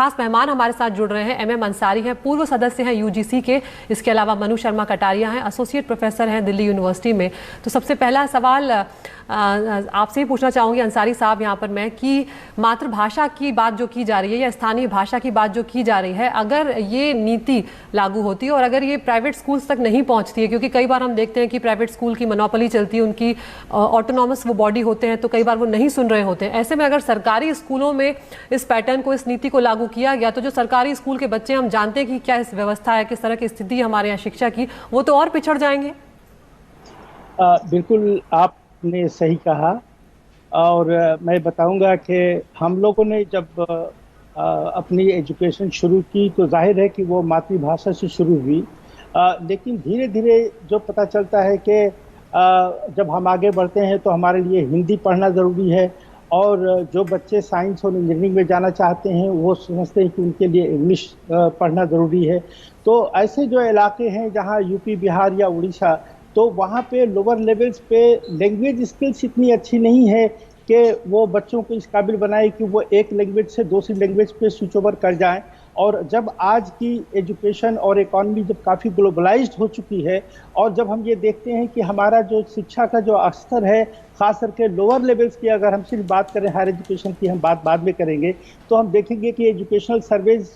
खास मेहमान हमारे साथ जुड़ रहे हैं। MM अंसारी हैं, पूर्व सदस्य हैं UGC के। इसके अलावा मनु शर्मा कटारिया हैं, एसोसिएट प्रोफेसर हैं दिल्ली यूनिवर्सिटी में। तो सबसे पहला सवाल आपसे ही पूछना चाहूँगी अंसारी साहब यहाँ पर मैं, कि मातृभाषा की बात जो की जा रही है या स्थानीय भाषा की बात जो की जा रही है, अगर ये नीति लागू होती है और अगर ये प्राइवेट स्कूल्स तक नहीं पहुँचती है, क्योंकि कई बार हम देखते हैं कि प्राइवेट स्कूल की मोनोपोली चलती है, उनकी ऑटोनॉमस वो बॉडी होते हैं, तो कई बार वो नहीं सुन रहे होते हैं। ऐसे में अगर सरकारी स्कूलों में इस पैटर्न को, इस नीति को लागू किया गया, तो जो सरकारी स्कूल के बच्चे, हम जानते हैं कि क्या इस व्यवस्था है, किस तरह की स्थिति है हमारे यहाँ शिक्षा की, वो तो और पिछड़ जाएंगे। बिल्कुल आपने सही कहा। और मैं बताऊंगा कि हम लोगों ने जब अपनी एजुकेशन शुरू की तो जाहिर है कि वो मातृभाषा से शुरू हुई, लेकिन धीरे धीरे जो पता चलता है कि जब हम आगे बढ़ते हैं तो हमारे लिए हिंदी पढ़ना ज़रूरी है, और जो बच्चे साइंस और इंजीनियरिंग में जाना चाहते हैं वो समझते हैं कि उनके लिए इंग्लिश पढ़ना ज़रूरी है। तो ऐसे जो इलाके हैं जहाँ यूपी, बिहार या उड़ीसा, तो वहाँ पे लोअर लेवल्स पे लैंग्वेज स्किल्स इतनी अच्छी नहीं है कि वो बच्चों को इस काबिल बनाए कि वो एक लैंग्वेज से दूसरी लैंग्वेज पे स्विच ओवर कर जाएं। और जब आज की एजुकेशन और इकॉनमी जब काफ़ी ग्लोबलाइज्ड हो चुकी है, और जब हम ये देखते हैं कि हमारा जो शिक्षा का जो स्तर है, खास करके लोअर लेवल्स की अगर हम सिर्फ बात करें, हायर एजुकेशन की हम बात बाद में करेंगे, तो हम देखेंगे कि एजुकेशनल सर्वेज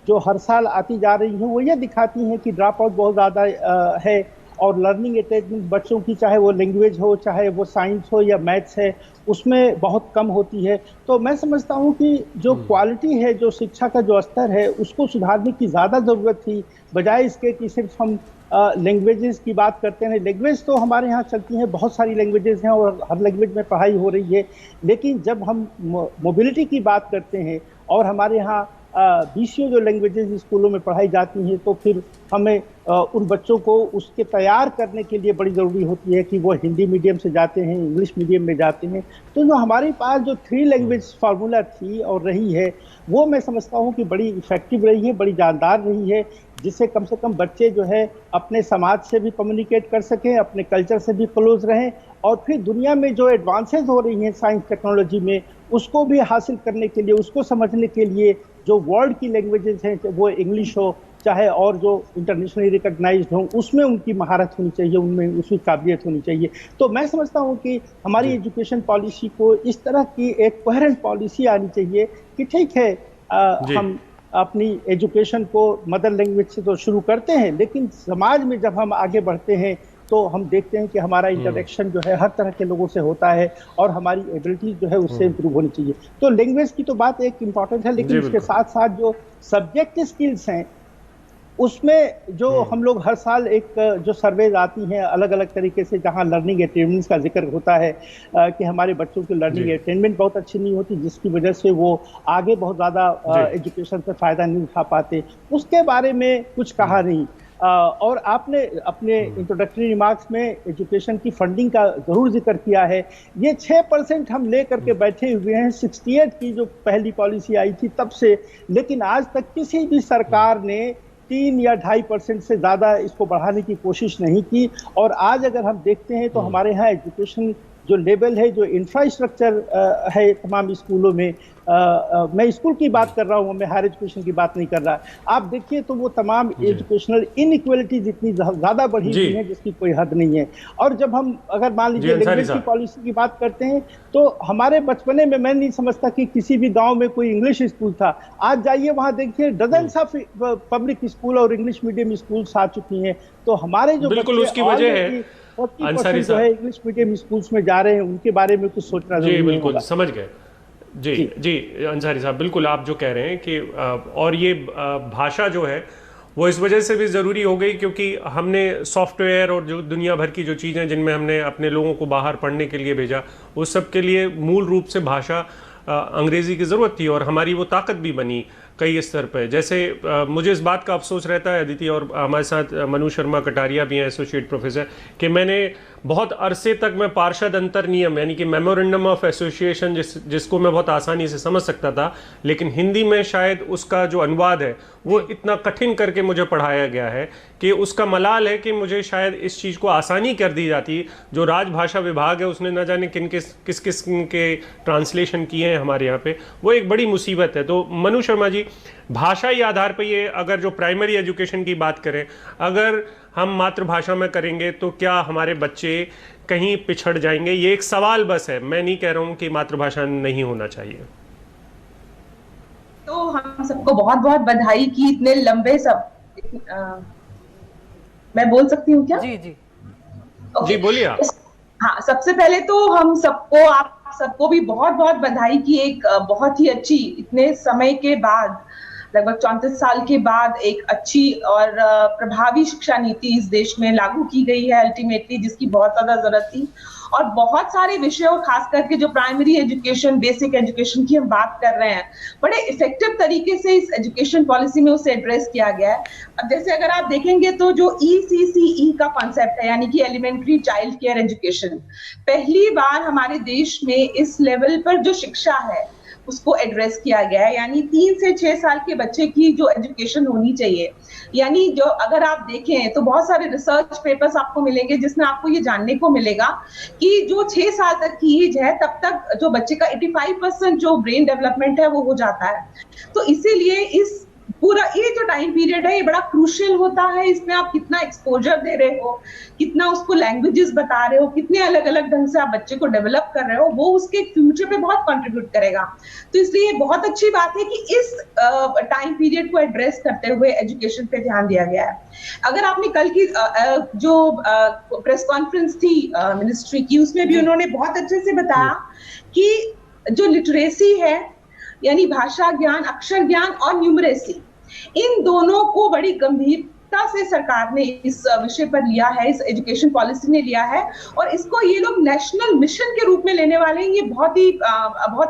जो हर साल आती जा रही हैं वो ये दिखाती हैं कि ड्रॉप आउट बहुत ज़्यादा है, और लर्निंग अटैचमेंट बच्चों की, चाहे वो लैंग्वेज हो, चाहे वो साइंस हो या मैथ्स है, उसमें बहुत कम होती है। तो मैं समझता हूँ कि जो क्वालिटी है, जो शिक्षा का जो स्तर है, उसको सुधारने की ज़्यादा ज़रूरत थी, बजाय इसके कि सिर्फ हम लैंग्वेजेस की बात करते हैं। लैंग्वेज तो हमारे यहाँ चलती हैं, बहुत सारी लैंग्वेजेस हैं और हर लैंग्वेज में पढ़ाई हो रही है, लेकिन जब हम मोबिलिटी की बात करते हैं और हमारे यहाँ 20 जो लैंग्वेजेस स्कूलों में पढ़ाई जाती हैं, तो फिर हमें उन बच्चों को उसके तैयार करने के लिए बड़ी ज़रूरी होती है कि वो हिंदी मीडियम से जाते हैं, इंग्लिश मीडियम में जाते हैं। तो जो हमारे पास जो 3 लैंग्वेज फार्मूला थी और रही है, वो मैं समझता हूँ कि बड़ी इफेक्टिव रही है, बड़ी जानदार रही है, जिससे कम से कम बच्चे जो है अपने समाज से भी कम्युनिकेट कर सकें, अपने कल्चर से भी क्लोज रहें, और फिर दुनिया में जो एडवांसेस हो रही हैं साइंस टेक्नोलॉजी में, उसको भी हासिल करने के लिए, उसको समझने के लिए जो वर्ल्ड की लैंग्वेजेस हैं, वो इंग्लिश हो चाहे और जो इंटरनेशनली रिकॉग्नाइज्ड हों, उसमें उनकी महारत होनी चाहिए, उनमें उसकी काबिलियत होनी चाहिए। तो मैं समझता हूँ कि हमारी एजुकेशन पॉलिसी को इस तरह की एक कोहेरेंट पॉलिसी आनी चाहिए कि ठीक है, हम अपनी एजुकेशन को मदर लैंग्वेज से तो शुरू करते हैं, लेकिन समाज में जब हम आगे बढ़ते हैं तो हम देखते हैं कि हमारा इंटरेक्शन जो है हर तरह के लोगों से होता है, और हमारी एबिलिटी जो है उससे इम्प्रूव होनी चाहिए। तो लैंग्वेज की तो बात एक इम्पॉर्टेंट है, लेकिन उसके साथ साथ जो सब्जेक्ट स्किल्स हैं, उसमें जो हम लोग हर साल एक जो सर्वेज आती हैं अलग अलग तरीके से, जहां लर्निंग अटेनमेंट का जिक्र होता है कि हमारे बच्चों की लर्निंग अटेनमेंट बहुत अच्छी नहीं होती, जिसकी वजह से वो आगे बहुत ज़्यादा एजुकेशन से फ़ायदा नहीं उठा पाते, उसके बारे में कुछ कहा नहीं। और आपने अपने इंट्रोडक्टरी रिमार्क्स में एजुकेशन की फंडिंग का ज़रूर जिक्र किया है। ये 6% हम ले करके बैठे हुए हैं 68 की जो पहली पॉलिसी आई थी तब से, लेकिन आज तक किसी भी सरकार ने 3 या 2.5% से ज़्यादा इसको बढ़ाने की कोशिश नहीं की। और आज अगर हम देखते हैं तो हमारे यहाँ एजुकेशन जो लेवल है, जो इंफ्रास्ट्रक्चर है तमाम स्कूलों में, मैं स्कूल की बात कर रहा हूँ, मैं हायर एजुकेशन की बात नहीं कर रहा, आप देखिए तो वो तमाम एजुकेशनल इनइक्वलिटीज इतनी ज़्यादा बढ़ी हुई है जिसकी कोई हद नहीं है। और जब हम अगर मान लीजिए लैंग्वेज की पॉलिसी की बात करते हैं, तो हमारे बचपने में मैं नहीं समझता कि किसी भी गाँव में कोई इंग्लिश स्कूल था। आज जाइए वहाँ देखिए डजन्स ऑफ पब्लिक स्कूल और इंग्लिश मीडियम स्कूल्स आ चुकी हैं। तो हमारे जो बिल्कुल उसकी वजह है 40% जो है इंग्लिश मीडियम स्कूल्स में जा रहे हैं, उनके बारे में कुछ सोचना जरूरी है। जी बिल्कुल समझ गए। जी जी अंसारी साहब, बिल्कुल आप जो कह रहे हैं कि और ये भाषा जो है वो इस वजह से भी ज़रूरी हो गई क्योंकि हमने सॉफ्टवेयर और जो दुनिया भर की जो चीज़ें जिनमें हमने अपने लोगों को बाहर पढ़ने के लिए भेजा, उस सब के लिए मूल रूप से भाषा अंग्रेज़ी की ज़रूरत थी, और हमारी वो ताकत भी बनी कई स्तर पे। जैसे मुझे इस बात का अफसोस रहता है अदिति, और हमारे साथ मनु शर्मा कटारिया भी हैं एसोसिएट प्रोफेसर, कि मैंने बहुत अरसे तक मैं पार्षद अंतर नियम यानी कि मेमोरेंडम ऑफ एसोसिएशन जिसको मैं बहुत आसानी से समझ सकता था, लेकिन हिंदी में शायद उसका जो अनुवाद है वो इतना कठिन करके मुझे पढ़ाया गया है कि उसका मलाल है कि मुझे शायद इस चीज़ को आसानी कर दी जाती। जो राजभाषा विभाग है उसने न जाने किस किस्म के ट्रांसलेशन किए हैं हमारे यहाँ पे, वो एक बड़ी मुसीबत है। तो मनु शर्मा जी, भाषाई आधार पर ये अगर जो प्राइमरी एजुकेशन की बात करें, अगर हम मातृभाषा में करेंगे तो क्या हमारे बच्चे कहीं पिछड़ जाएंगे? ये एक सवाल बस है, मैं नहीं कह रहा हूँ कि मातृभाषा नहीं होना चाहिए। तो हम सबको बहुत बहुत बधाई कि इतने लंबे सब मैं बोल सकती हूँ क्या? जी जी जी बोलिए आप। हाँ, सबसे पहले तो हम सबको, आप सबको भी बहुत बहुत बधाई की एक बहुत ही अच्छी, इतने समय के बाद, लगभग 34 साल के बाद एक अच्छी और प्रभावी शिक्षा नीति इस देश में लागू की गई है अल्टीमेटली, जिसकी बहुत ज्यादा जरूरत थी। और बहुत सारे विषयों, खास करके जो प्राइमरी एजुकेशन, बेसिक एजुकेशन की हम बात कर रहे हैं, बड़े इफेक्टिव तरीके से इस एजुकेशन पॉलिसी में उसे एड्रेस किया गया है। अब जैसे अगर आप देखेंगे तो जो ECCE का कॉन्सेप्ट है, यानी कि एलिमेंट्री चाइल्ड केयर एजुकेशन, पहली बार हमारे देश में इस लेवल पर जो शिक्षा है उसको एड्रेस किया गया है। यानी 3 से 6 साल के बच्चे की जो एजुकेशन होनी चाहिए, यानी जो अगर आप देखें तो बहुत सारे रिसर्च पेपर्स आपको मिलेंगे जिसमें आपको ये जानने को मिलेगा कि जो 6 साल तक की एज है तब तक जो बच्चे का 85% जो ब्रेन डेवलपमेंट है वो हो जाता है। तो इसीलिए इस पूरा ये जो टाइम पीरियड है ये बड़ा क्रूशियल होता है। इसमें आप कितना एक्सपोजर दे रहे हो, कितना उसको लैंग्वेजेस बता रहे हो, कितने अलग अलग ढंग से आप बच्चे को डेवलप कर रहे हो, वो उसके फ्यूचर पे बहुत कंट्रीब्यूट करेगा। तो इसलिए बहुत अच्छी बात है कि इस टाइम पीरियड को एड्रेस करते हुए एजुकेशन पे ध्यान दिया गया है। अगर आपने कल की जो प्रेस कॉन्फ्रेंस थी मिनिस्ट्री की, उसमें भी उन्होंने बहुत अच्छे से बताया कि जो लिटरेसी है, यानी भाषा ज्ञान, अक्षर ज्ञान और न्यूमरेसी, इन दोनों को बड़ी गंभीरता से सरकार ने इस विषय पर लिया है, इस एजुकेशन पॉलिसी ने लिया है, और इसको ये लोग नेशनल मिशन के रूप में लेने वाले हैं। ये बहुत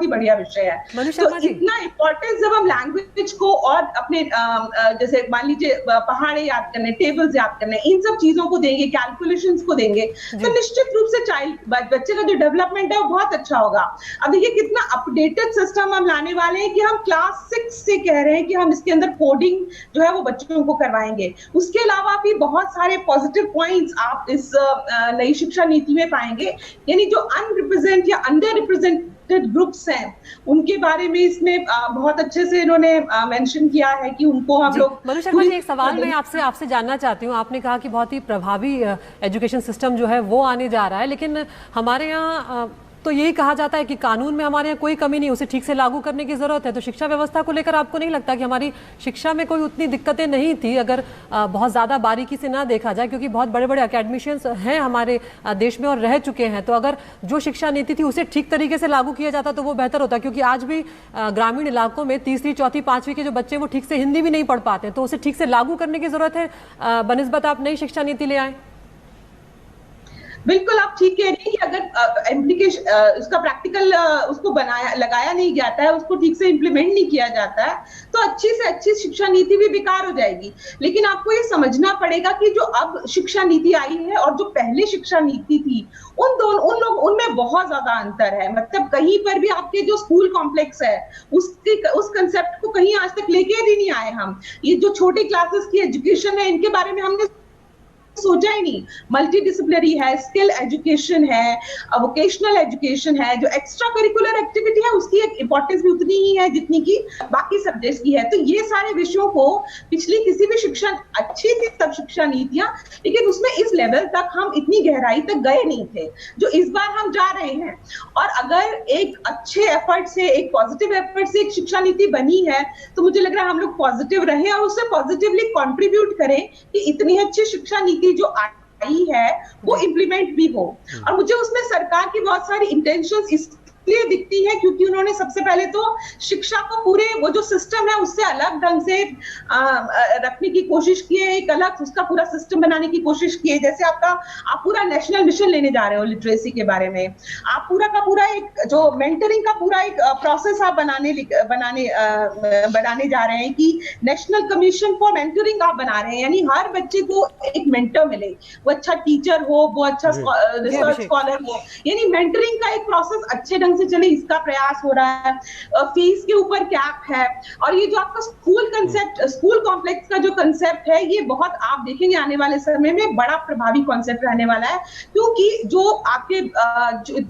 ही बढ़िया विषय है। तो इतना इम्पोर्टेंस जब हम लैंग्वेज को और अपने जैसे मान लीजिए पहाड़े याद करने, टेबल्स याद करने, इन सब चीजों को देंगे, कैलकुलेशंस को देंगे, तो निश्चित रूप से बच्चे का जो डेवलपमेंट है वो बहुत अच्छा होगा। अब देखिए कितना अपडेटेड सिस्टम हम लाने वाले हैं कि हम क्लास 6 से कह रहे हैं कि हम इसके अंदर कोडिंग जो है वो बच्चों को करवाएंगे। उसके अलावा भी बहुत सारे पॉजिटिव पॉइंट्स आप इस नई शिक्षा नीति में पाएंगे। यानी जो अनरिप्रेजेंट या अंडर रिप्रेजेंटेड ग्रुप्स हैं उनके बारे में इसमें बहुत अच्छे से इन्होंने मेंशन किया है कि उनको हम लोग। मनु शर्मा जी, एक सवाल मैं आपसे जानना चाहती हूँ। आपने कहा कि बहुत ही प्रभावी एजुकेशन सिस्टम जो है वो आने जा रहा है, लेकिन हमारे यहाँ तो यही कहा जाता है कि कानून में हमारे यहाँ कोई कमी नहीं, उसे ठीक से लागू करने की जरूरत है। तो शिक्षा व्यवस्था को लेकर आपको नहीं लगता कि हमारी शिक्षा में कोई उतनी दिक्कतें नहीं थी अगर बहुत ज़्यादा बारीकी से ना देखा जाए? क्योंकि बहुत बड़े बड़े अकेडमिशियंस हैं हमारे देश में और रह चुके हैं। तो अगर जो शिक्षा नीति थी उसे ठीक तरीके से लागू किया जाता तो वो बेहतर होता, क्योंकि आज भी ग्रामीण इलाकों में तीसरी, चौथी, पाँचवीं के जो बच्चे वो ठीक से हिंदी भी नहीं पढ़ पाते। तो उसे ठीक से लागू करने की जरूरत है बनिस्बत आप नई शिक्षा नीति ले आए। बिल्कुल आप ठीक कह रही हैं कि अगर इम्प्लीकेशन उसका प्रैक्टिकल उसको लगाया नहीं जाता है, उसको ठीक से इम्प्लीमेंट नहीं किया जाता है, तो अच्छी से अच्छी शिक्षा नीति भी बेकार हो जाएगी। लेकिन आपको ये समझना पड़ेगा कि जो अब शिक्षा नीति आई है और जो पहले शिक्षा नीति थी, उनमें बहुत ज्यादा अंतर है। मतलब कहीं पर भी आपके जो स्कूल कॉम्प्लेक्स है उस कंसेप्ट को कहीं आज तक लेके भी नहीं आए हम। ये जो छोटे क्लासेस की एजुकेशन है इनके बारे में हमने सोचा ही नहीं। मल्टी डिसिप्लिनरी है, स्किल एजुकेशन है, वोकेशनल एजुकेशन है, जो एक्स्ट्रा करिकुलर एक्टिविटी है उसकी एक इंपॉर्टेंस भी उतनी ही है जितनी की बाकी सब्जेक्ट्स की है। तो ये सारे विषयों को पिछली किसी भी शिक्षा, अच्छी थी सब शिक्षा नीतियां, लेकिन उसमें इस लेवल तक हम इतनी गहराई तक गए नहीं थे जो इस बार हम जा रहे हैं। और अगर एक अच्छे एफर्ट से, एक पॉजिटिव एफर्ट से एक शिक्षा नीति बनी है तो मुझे लग रहा है हम लोग पॉजिटिव रहे और उससे पॉजिटिवली कंट्रीब्यूट करें कि इतनी अच्छी शिक्षा नीति जो आई है वो इम्प्लीमेंट भी हो। और मुझे उसमें सरकार की बहुत सारी इंटेंशंस इसलिए दिखती है क्योंकि उन्होंने सबसे पहले तो शिक्षा को पूरे वो जो सिस्टम है उससे अलग ढंग से रखने की कोशिश की है, एक अलग उसका पूरा सिस्टम बनाने की कोशिश की है। जैसे आप पूरा नेशनल मिशन लेने जा रहे हो लिटरेसी के बारे में, आप पूरा का पूरा एक जो मेंटरिंग का पूरा एक प्रोसेस आप बनाने जा रहे हैं कि नेशनल कमीशन फॉर मेंटरिंग आप बना रहे हैं। यानी हर बच्चे को एक मेंटर मिले, वो अच्छा टीचर हो, वो अच्छा रिसर्च स्कॉलर हो, यानी मेंटरिंग का एक प्रोसेस अच्छे ढंग ढंग से चले इसका प्रयास हो रहा है, फीस के ऊपर कैप है, और ये जो आपका स्कूल कंसेप्ट, स्कूल कॉम्प्लेक्स का जो कंसेप्ट है, ये बहुत आप देखेंगे आने वाले समय में बड़ा प्रभावी कॉन्सेप्ट रहने वाला है, क्योंकि जो आपके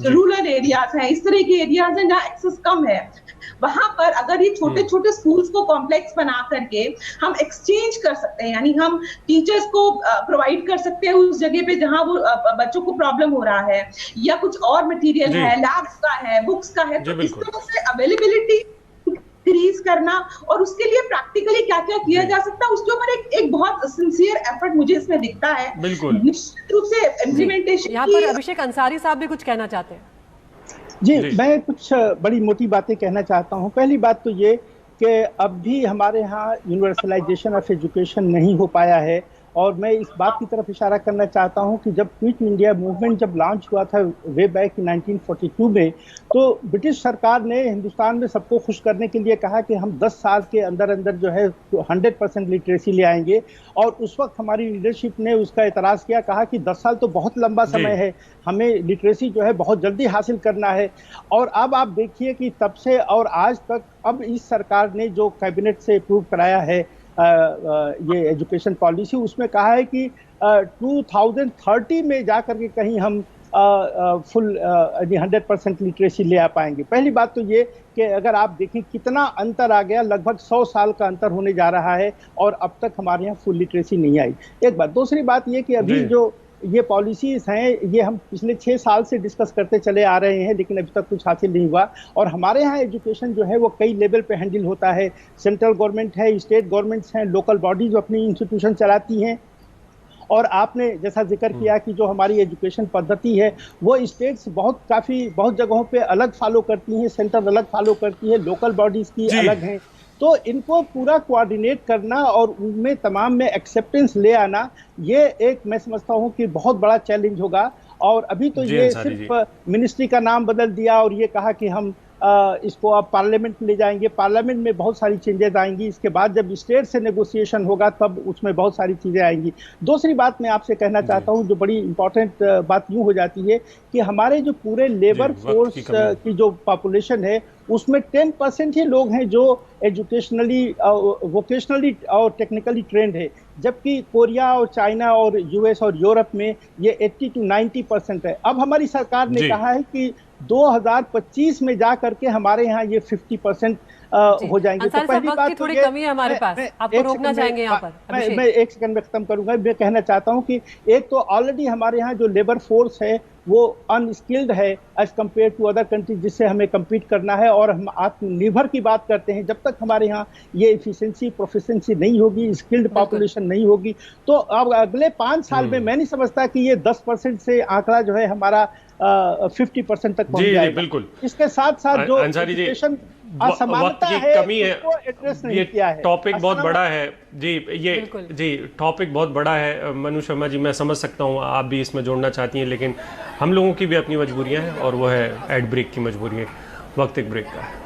रूरल एरियाज हैं, इस तरह के एरियाज हैं जहाँ एक्सेस कम है, वहां पर अगर ये छोटे छोटे स्कूल्स को कॉम्प्लेक्स बना करके हम एक्सचेंज कर सकते हैं, यानी हम टीचर्स को प्रोवाइड कर सकते हैं उस जगह पे जहां वो बच्चों को प्रॉब्लम हो रहा है, या कुछ और मटेरियल है, लैब्स का है, बुक्स का है, तो इस तरह से अवेलेबिलिटी इंक्रीज करना और उसके लिए प्रैक्टिकली क्या क्या किया जा सकता है, उसके ऊपर एक बहुत सिंसियर एफर्ट मुझे इसमें दिखता है। निश्चित रूप से इम्प्लीमेंटेशन। यहाँ पर अभिषेक अंसारी साहब भी कुछ कहना चाहते हैं। जी, मैं कुछ बड़ी मोटी बातें कहना चाहता हूँ। पहली बात तो ये कि अब भी हमारे यहाँ यूनिवर्सलाइजेशन ऑफ एजुकेशन नहीं हो पाया है, और मैं इस बात की तरफ इशारा करना चाहता हूं कि जब क्विट इंडिया मूवमेंट जब लॉन्च हुआ था वे बैक 1942 में, तो ब्रिटिश सरकार ने हिंदुस्तान में सबको खुश करने के लिए कहा कि हम 10 साल के अंदर अंदर जो है 100% लिटरेसी ले आएंगे, और उस वक्त हमारी लीडरशिप ने उसका एतराज़ किया, कहा कि 10 साल तो बहुत लंबा समय है, हमें लिटरेसी जो है बहुत जल्दी हासिल करना है। और अब आप देखिए कि तब से और आज तक अब इस सरकार ने जो कैबिनेट से अप्रूव कराया है ये एजुकेशन पॉलिसी, उसमें कहा है कि 2030 में जाकर के कहीं हम फुल 100% लिटरेसी ले आ पाएंगे। पहली बात तो ये कि अगर आप देखें कितना अंतर आ गया, लगभग 100 साल का अंतर होने जा रहा है, और अब तक हमारे यहाँ फुल लिटरेसी नहीं आई। एक बात। दूसरी बात ये कि अभी जो ये पॉलिसीज हैं, ये हम पिछले 6 साल से डिस्कस करते चले आ रहे हैं, लेकिन अभी तक कुछ हासिल नहीं हुआ। और हमारे यहाँ एजुकेशन जो है वो कई लेवल पे हैंडल होता है। सेंट्रल गवर्नमेंट है, स्टेट गवर्नमेंट्स हैं, लोकल बॉडीज अपनी इंस्टीट्यूशन चलाती हैं, और आपने जैसा जिक्र किया कि जो हमारी एजुकेशन पद्धति है वो स्टेट्स बहुत जगहों पे अलग फॉलो करती हैं, सेंटर अलग फॉलो करती है, लोकल बॉडीज की अलग हैं। तो इनको पूरा कोऑर्डिनेट करना और उनमें तमाम में एक्सेप्टेंस ले आना, ये एक मैं समझता हूँ कि बहुत बड़ा चैलेंज होगा। और अभी तो ये सिर्फ मिनिस्ट्री का नाम बदल दिया और ये कहा कि हम इसको अब पार्लियामेंट में ले जाएंगे, पार्लियामेंट में बहुत सारी चेंजेस आएंगी, इसके बाद जब स्टेट से नेगोशिएशन होगा तब उसमें बहुत सारी चीज़ें आएंगी। दूसरी बात मैं आपसे कहना चाहता हूँ, जो बड़ी इंपॉर्टेंट बात यूँ हो जाती है कि हमारे जो पूरे लेबर फोर्स की जो पॉपुलेशन है उसमें 10% ही लोग हैं जो एजुकेशनली, वोकेशनली और टेक्निकली ट्रेंड है, जबकि कोरिया और चाइना और यूएस और यूरोप में ये 80 to 90% है। अब हमारी सरकार ने कहा है कि 2025 में जा करके हमारे यहाँ ये 50% हो जाएंगे। तो पहली बात तो थोड़ी कमी है हमारे पास, आपको रोकना चाहेंगे यहाँ पर। मैं एक सेकंड में खत्म करूंगा। मैं कहना चाहता हूँ कि एक तो ऑलरेडी हमारे यहाँ जो लेबर फोर्स है वो अनस्किल्ड है as compare to other countries, जिससे हमें कम्पीट करना है। और हम आत्मनिर्भर की बात करते हैं, जब तक हमारे यहाँ ये एफिशिएंसी प्रोफिशिएंसी नहीं होगी, स्किल्ड पॉपुलेशन नहीं होगी, तो अब अगले 5 साल में मैं नहीं समझता कि ये 10% से आंकड़ा जो है हमारा 50% तक पहुंच जाएगा। बिल्कुल। इसके साथ साथ जो एजुकेशन असमानता है, कमी है, उसको एड्रेस नहीं किया है। टॉपिक बहुत बड़ा है जी, टॉपिक बहुत बड़ा है मनु शर्मा जी, मैं समझ सकता हूँ आप भी इसमें जोड़ना चाहती हैं, लेकिन हम लोगों की भी अपनी मजबूरियां हैं और वो है एड ब्रेक की मजबूरी है। वक्त एक ब्रेक का है।